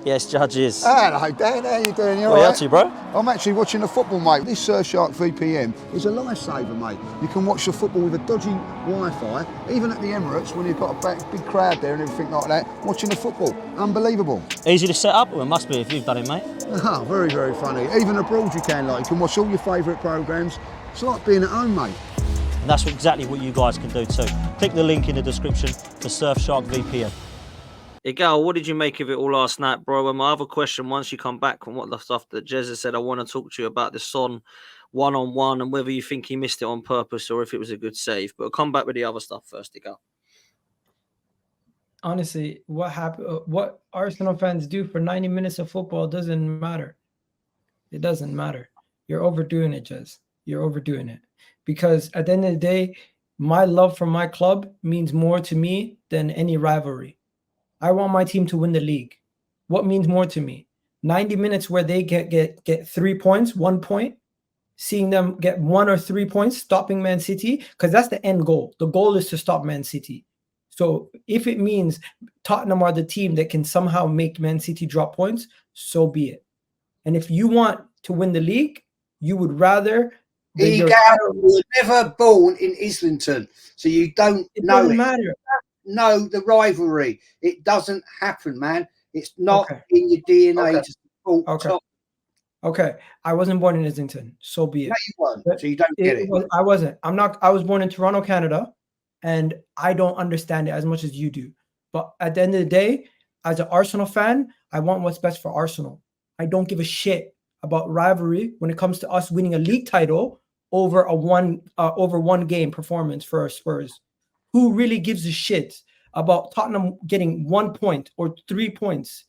Yes, judges. Hello, Dan. How you doing? You What are you all up to, bro? I'm actually watching the football, mate. This Surfshark VPN is a lifesaver, mate. You can watch the football with a dodgy Wi-Fi, even at the Emirates when you've got a big crowd there and everything like that, watching the football. Unbelievable. Easy to set up? Well, it must be if you've done it, mate. Ah, very, very funny. Even abroad you can watch all your favourite programmes. It's like being at home, mate. And that's exactly what you guys can do too. Click the link in the description for Surfshark VPN. Egal, what did you make of it all last night, bro? And my other question, once you come back from what the stuff that Jez has said, I want to talk to you about the Son one-on-one and whether you think he missed it on purpose or if it was a good save. But I'll come back with the other stuff first, Egal. Honestly, what happened? What Arsenal fans do for 90 minutes of football doesn't matter. It doesn't matter. You're overdoing it, Jez. You're overdoing it. Because at the end of the day, my love for my club means more to me than any rivalry. I want my team to win the league. What means more to me? 90 minutes where they get 3 points, 1 point, seeing them get 1 or 3 points, stopping Man City, because that's the end goal. The goal is to stop Man City. So if it means Tottenham are the team that can somehow make Man City drop points, so be it. And if you want to win the league, you would rather... Egal was never born in Islington, so you don't know it. Doesn't matter. Know the rivalry. It doesn't happen, man. It's not in your DNA to support Tottenham. Okay, I wasn't born in Islington, so be it. No, you weren't, so you don't get it. I wasn't. I was born in Toronto, Canada, and I don't understand it as much as you do. But at the end of the day, as an Arsenal fan, I want what's best for Arsenal. I don't give a shit about rivalry when it comes to us winning a league title over one game performance for our Spurs. Who really gives a shit about Tottenham getting 1 point or 3 points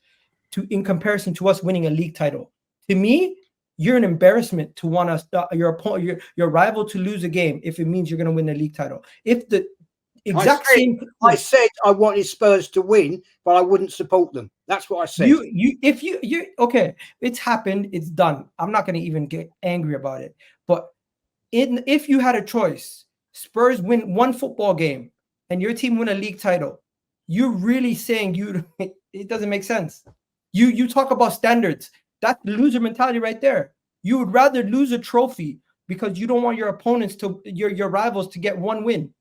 in comparison to us winning a league title? To me, you're an embarrassment to want your rival to lose a game if it means you're going to win the league title. If the exact same, I said I wanted Spurs to win, but I wouldn't support them. That's what I said. If you okay, it's happened, it's done. I'm not going to even get angry about it. But if you had a choice, Spurs win one football game and your team win a league title, you're really saying it doesn't make sense. You talk about standards. That's the loser mentality right there. You would rather lose a trophy because you don't want your opponents to your rivals to get one win.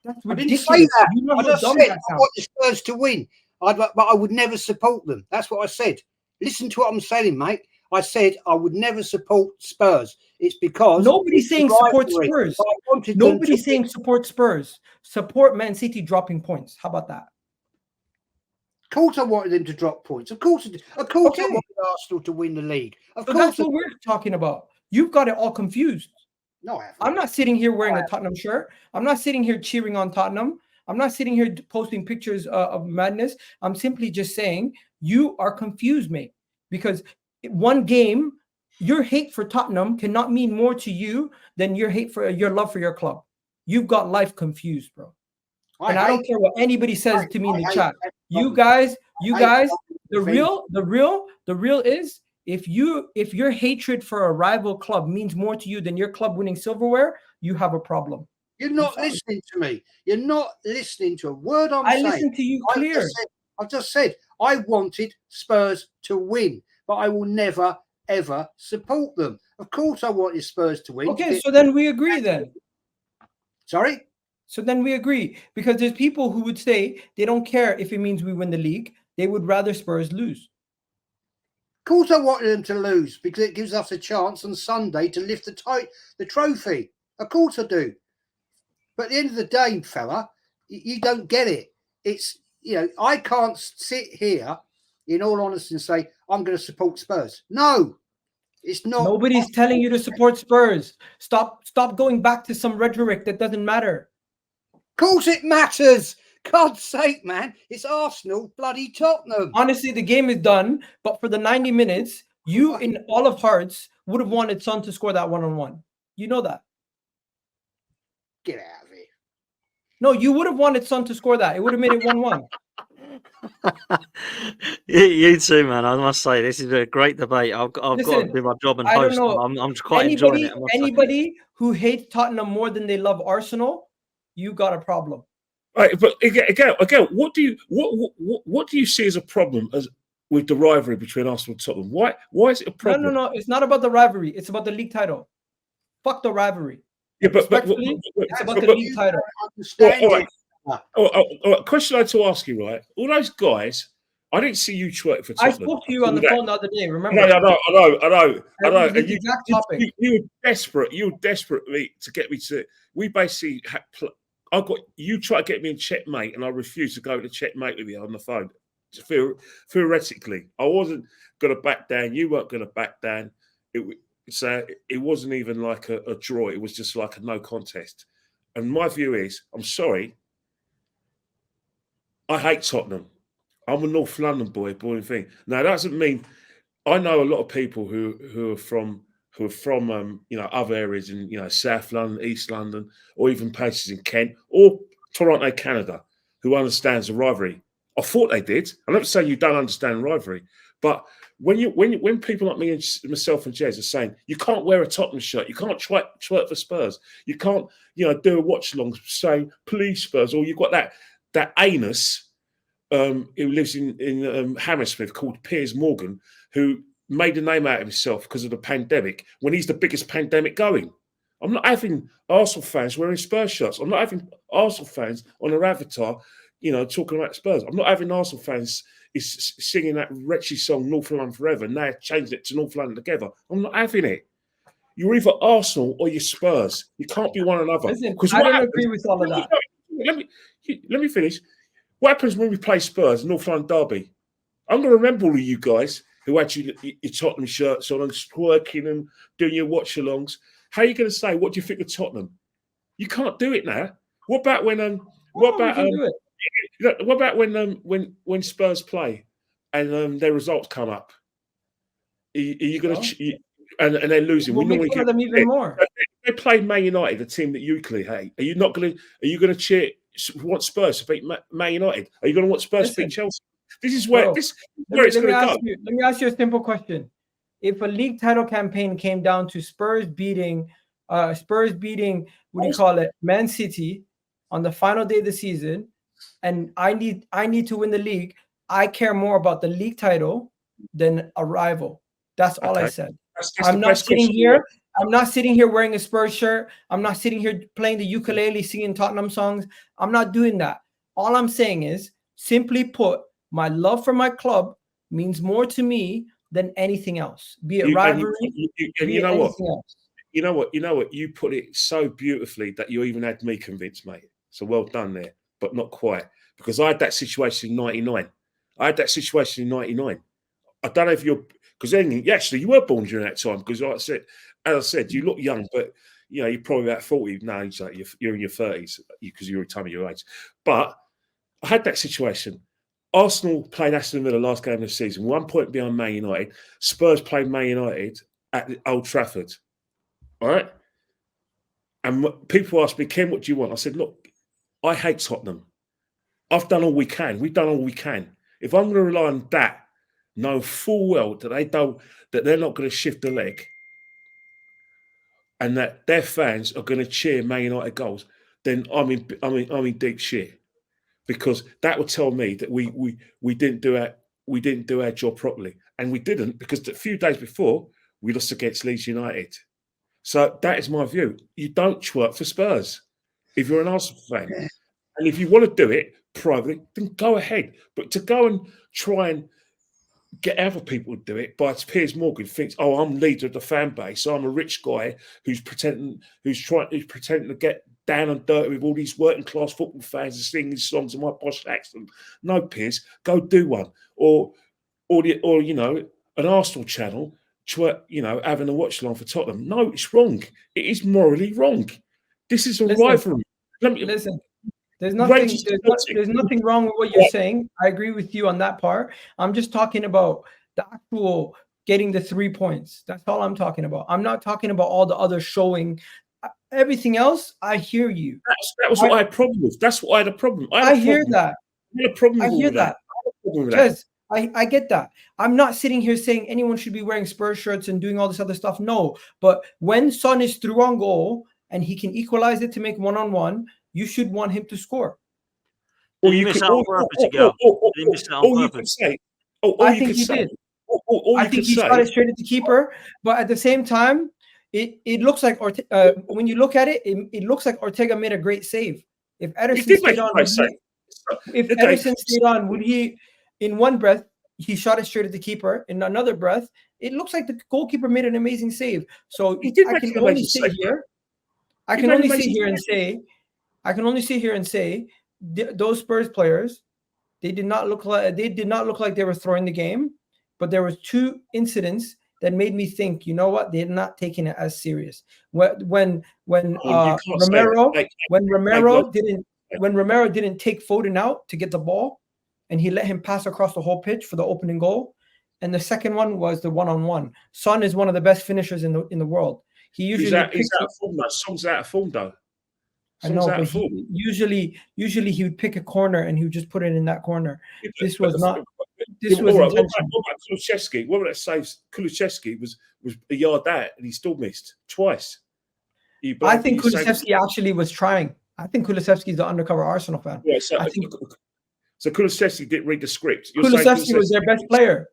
That's ridiculous. I didn't say that. You know I just said I want the Spurs to win, but I would never support them. That's what I said. Listen to what I'm saying, mate. I said I would never support Spurs. It's because nobody's saying support Spurs. Nobody's saying support Spurs. Support Man City dropping points. How about that? Of course, I wanted them to drop points. Of course, I wanted Arsenal to win the league. Of course, that's what we're talking about. You've got it all confused. No, I haven't. I'm not sitting here wearing a Tottenham shirt. I'm not sitting here cheering on Tottenham. I'm not sitting here posting pictures of madness. I'm simply just saying you are confused, mate. Because one game, your hate for Tottenham cannot mean more to you than your love for your club. You've got life confused, bro. And I don't care what anybody says to me in the chat. You guys, the real is if your hatred for a rival club means more to you than your club winning silverware, you have a problem. You're not listening to me. You're not listening to a word I'm saying. I listen to you clear. I've just said I wanted Spurs to win, but I will never, ever support them. Of course I wanted Spurs to win. Okay, so then we agree then. Sorry? So then we agree. Because there's people who would say they don't care if it means we win the league. They would rather Spurs lose. Of course I wanted them to lose because it gives us a chance on Sunday to lift the trophy. Of course I do. But at the end of the day, fella, you don't get it. It's, I can't sit here in all honesty and say, I'm going to support Spurs. No, it's not. Nobody's telling you to support Spurs. Stop going back to some rhetoric that doesn't matter. Of course it matters. God's sake, man. It's Arsenal, bloody Tottenham. Honestly, the game is done. But for the 90 minutes, you in all of hearts would have wanted Son to score that one-on-one. You know that. Get out of here. No, you would have wanted Son to score that. It would have made it 1-1. You too, man. I must say, this is a great debate. I've got to do my job and host. I'm quite enjoying it. Anybody who hates Tottenham more than they love Arsenal, you got a problem. Right, but again, what do you see as a problem with the rivalry between Arsenal and Tottenham. Why is it a problem? No. It's not about the rivalry. It's about the league title. Fuck the rivalry. Yeah, but it's about the league title. All right. Question I had to ask you, right? All those guys, I didn't see you twerk for Tottenham. I spoke to you on the phone the other day. Remember? I know. And the exact topic. You were desperate. You were desperately to get me to. We basically had. I got you tried to get me in checkmate, and I refused to go to checkmate with you on the phone. Theoretically, I wasn't going to back down. You weren't going to back down. So it wasn't even like a draw. It was just like a no contest. And my view is, I'm sorry. I hate Tottenham. I'm a North London boy, born and thing. Now that doesn't mean I know a lot of people who are from other areas in South London, East London, or even places in Kent or Toronto, Canada, who understands the rivalry. I thought they did. I'm not saying you don't understand rivalry, but when people like me and myself and Jez are saying you can't wear a Tottenham shirt, you can't twerk for Spurs, you can't do a watch along saying please Spurs, or you've got that anus who lives in Hammersmith called Piers Morgan, who made a name out of himself because of the pandemic when he's the biggest pandemic going. I'm not having Arsenal fans wearing Spurs shirts. I'm not having Arsenal fans on their avatar, talking about Spurs. I'm not having Arsenal fans is singing that wretched song North London Forever. Now changed it to North London Together. I'm not having it. You're either Arsenal or you're Spurs. You can't be one another. Listen, I don't agree with all of that. Let me finish. What happens when we play Spurs, North London Derby? I'm going to remember all of you guys who had your Tottenham shirts on and twerking and doing your watch-alongs. How are you going to say, what do you think of Tottenham? You can't do it now. What about when when Spurs play and their results come up? Are you going to and they're losing? We'll make fun of them even more. They play Man United, a team that you clearly hate. Are you going to cheer? Want Spurs to beat Man United? Are you going to want Spurs to beat Chelsea? This is where it's going to go. Let me ask you a simple question. If a league title campaign came down to Spurs beating Man City on the final day of the season, and I need to win the league, I care more about the league title than a rival. That's all I said. I'm not sitting here wearing a Spurs shirt. I'm not sitting here playing the ukulele, singing Tottenham songs. I'm not doing that. All I'm saying is, simply put, my love for my club means more to me than anything else. Be it rivalry, you know what? You put it so beautifully that you even had me convinced, mate. So well done there, but not quite. Because I had that situation in 99. I don't know if you're... Because then, you were born during that time. Because as I said, you look young, but you're probably about 40 now. You're in your 30s because you're a time of your age. But I had that situation. Arsenal played Aston Villa last game of the season, 1 point behind Man United. Spurs played Man United at Old Trafford. All right? And people asked me, Ken, what do you want? I said, look, I hate Tottenham. I've done all we can. We've done all we can. If I'm going to rely on that, know full well that they're not going to shift the leg and that their fans are going to cheer Man United goals, then I'm in deep shit, because that would tell me that we didn't do our job properly, and we didn't, because a few days before we lost against Leeds United. So that is my view. You don't twerk for Spurs if you're an Arsenal fan, and if you want to do it privately, then go ahead. But to go and try and get other people to do it by Piers Morgan thinks, oh, I'm leader of the fan base, so I'm a rich guy who's pretending to get down and dirty with all these working class football fans and singing songs in my posh accent. No, Piers, go do one. Or an Arsenal channel, having a watch along for Tottenham. No, it's wrong. It is morally wrong. This is a rivalry. Listen. There's nothing wrong with what you're saying. I agree with you on that part. I'm just talking about the actual getting the 3 points. That's all I'm talking about. I'm not talking about all the other showing. Everything else, I hear you. That was what I had a problem with. That's what I had a problem. I hear that. I had a problem with I hear that. Yes, I get that. I'm not sitting here saying anyone should be wearing Spurs shirts and doing all this other stuff. No. But when Son is through on goal and he can equalize it to make 1-on-1, you should want him to score. Or you miss out on purpose, Egal. You miss out on purpose. All I you think could he say, did. all I you think could he say, shot it straight at the keeper, but at the same time, it looks like when you look at it, it looks like Ortega made a great save. If he Ederson did make stayed a on, great save. if Okay, Ederson stayed on, would he? In one breath, he shot it straight at the keeper. In another breath, it looks like the goalkeeper made an amazing save. So he did I make can an only amazing sit save. here. I He can made an only sit amazing here and save. say, those Spurs players, they did not look like they were throwing the game, but there was two incidents that made me think, you know what, they're not taking it as serious. When You can't say that. When Romero didn't take Foden out to get the ball, and he let him pass across the whole pitch for the opening goal. And the second one was the one-on-one. Son is one of the best finishers in the world. He He's usually out picks of form though. Song's out of form though. I Song's know, out but of form. usually he would pick a corner and he would just put it in that corner. Yeah, This but was not. Yeah, This but was all right, intentional. what about Kulusevski? What about that save? Kulusevski was a yard out and he still missed twice. I think he saved- Kulusevski actually was trying. I think Kulusevski is the undercover Arsenal fan. Yeah, I think so Kulusevski didn't read the script. You're saying Kulusevski was their best player.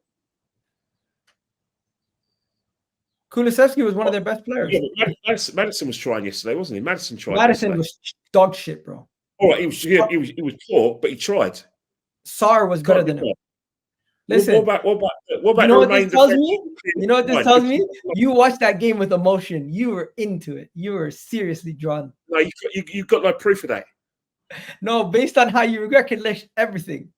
Kulusevski was one of their best players. Yeah, but Madison was trying yesterday, wasn't he? Madison tried. Madison yesterday. was dog shit, bro. All right, he was poor, but he tried. Sarr was better than him. Listen, what about you know what this tells me? defensive? You know what this tells me? You watched that game with emotion. You were into it. You were seriously drawn. No, you got no proof of that. No, based on how you recollect everything.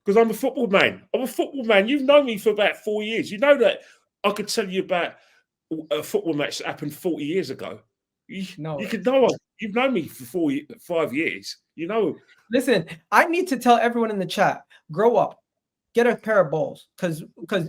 Because I'm a football man. I'm a football man. You've known me for about 4 years. You know that I could tell you about a football match that happened 40 years ago. You could know. You've known me for 5 years. You know. Listen, I need to tell everyone in the chat, grow up. Get a pair of balls, because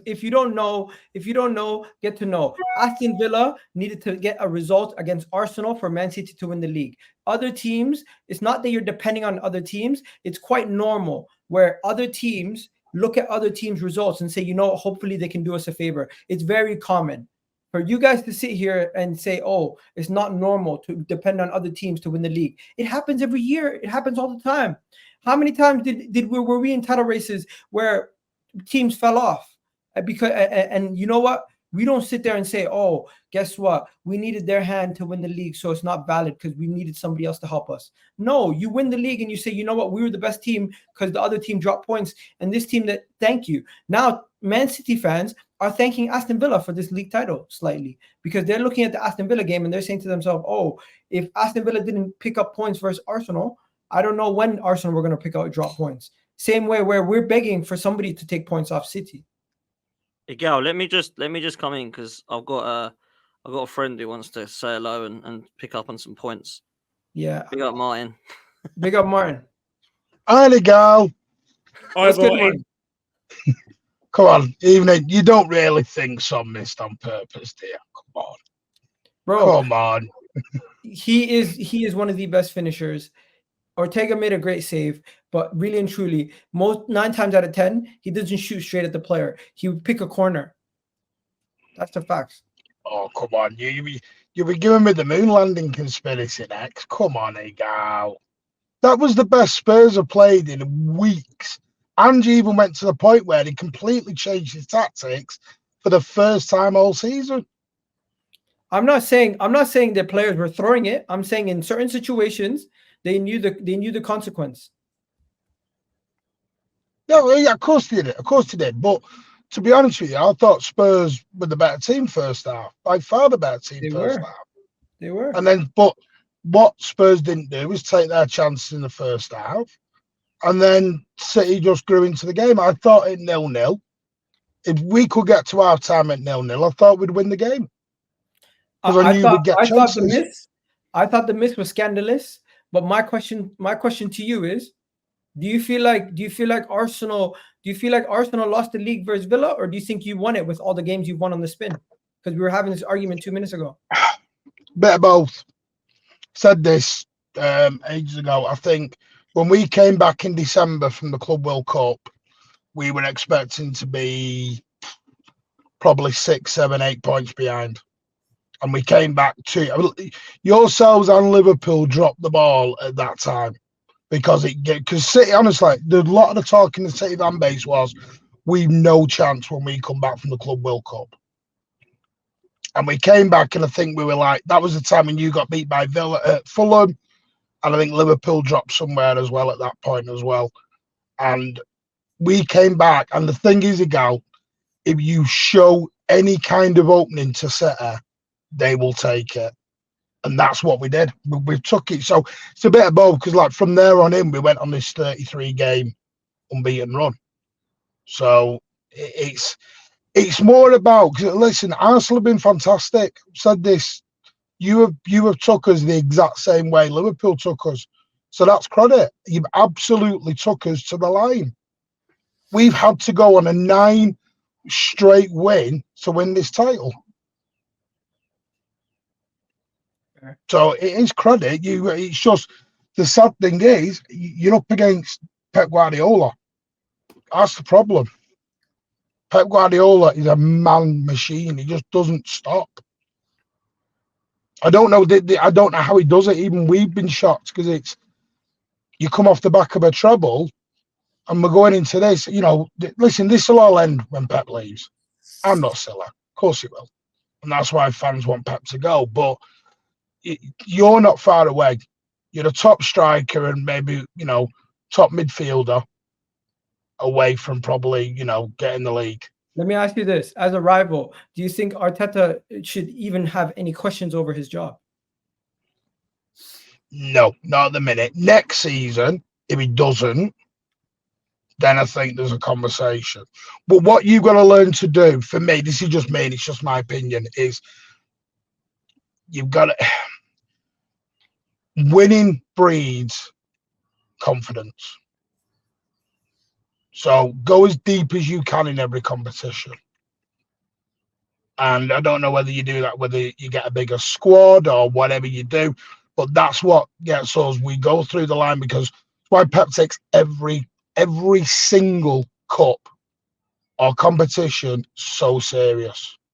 if you don't know, get to know. Aston Villa needed to get a result against Arsenal for Man City to win the league. Other teams, it's not that you're depending on other teams. It's quite normal where other teams look at other teams' results and say, you know, hopefully they can do us a favor. It's very common for you guys to sit here and say, oh, it's not normal to depend on other teams to win the league. It happens every year. It happens all the time. How many times were we in title races where teams fell off? Because and you know what? We don't sit there and say, oh, guess what? We needed their hand to win the league, so it's not valid because we needed somebody else to help us. No, you win the league and you say, you know what? We were the best team because the other team dropped points, and this team that thank you. Now, Man City fans are thanking Aston Villa for this league title slightly because they're looking at the Aston Villa game and they're saying to themselves, oh, if Aston Villa didn't pick up points versus Arsenal, I don't know when Arsenal were going to pick out drop points. Same way where we're begging for somebody to take points off City. Egal, let me just come in because I've got a friend who wants to say hello and pick up on some points. Yeah. Big up Martin. Big up Martin. Hi, Egal. What's good, Martin? Come on, even you don't really think Son missed on purpose, do you? Come on, bro. Come on. He is one of the best finishers. Ortega made a great save, but really and truly, 9 times out of 10, he doesn't shoot straight at the player. He would pick a corner. That's the facts. Oh, come on. You be giving me the moon landing conspiracy next. Come on, Egal. That was the best Spurs have played in weeks. And even went to the point where he completely changed his tactics for the first time all season. I'm not saying that players were throwing it. I'm saying in certain situations, they knew the consequence. Yeah, of course they did. Of course they did. But to be honest with you, I thought Spurs were the better team first half. By far the better team first half. They were. And then, but what Spurs didn't do was take their chances in the first half. And then City just grew into the game. I thought at 0-0, if we could get to half time at 0-0, I thought we'd win the game. Because I knew we'd get chances. I thought the miss was scandalous. But my question to you is, do you feel like Arsenal lost the league versus Villa, or do you think you won it with all the games you've won on the spin? Because we were having this argument 2 minutes ago. Bit of both. Said this ages ago. I think when we came back in December from the Club World Cup, we were expecting to be probably 6, 7, 8 points behind. And we came back yourselves and Liverpool dropped the ball at that time because City, honestly, a lot of the talk in the City fan base was, we've no chance when we come back from the Club World Cup. And we came back, and I think we were like, that was the time when you got beat by Villa at Fulham, and I think Liverpool dropped somewhere as well at that point as well. And we came back, and the thing is, Egal, if you show any kind of opening to City, they will take it. And that's what we did. We took it. So it's a bit of both, because like from there on in, we went on this 33-game unbeaten run. So it's more about, because listen, Arsenal have been fantastic. I've said this, you have took us the exact same way Liverpool took us. So that's credit. You've absolutely took us to the line. We've had to go on a 9 straight win to win this title. So it is credit. It's just the sad thing is you're up against Pep Guardiola. That's the problem. Pep Guardiola is a man machine. He just doesn't stop. I don't know. I don't know how he does it. Even we've been shocked, because it's, you come off the back of a treble, and we're going into this. You know, listen, this will all end when Pep leaves. I'm not silly. Of course it will, and that's why fans want Pep to go. But you're not far away. You're a top striker and maybe, you know, top midfielder away from probably, you know, getting the league. Let me ask you this. As a rival, do you think Arteta should even have any questions over his job? No, not at the minute. Next season, if he doesn't, then I think there's a conversation. But what you've got to learn to do, for me, this is just me, and it's just my opinion, is you've got to... Winning breeds confidence. So go as deep as you can in every competition. And I don't know whether you do that, whether you get a bigger squad or whatever you do, but that's what gets us. We go through the line, because that's why Pep takes every single cup or competition so serious.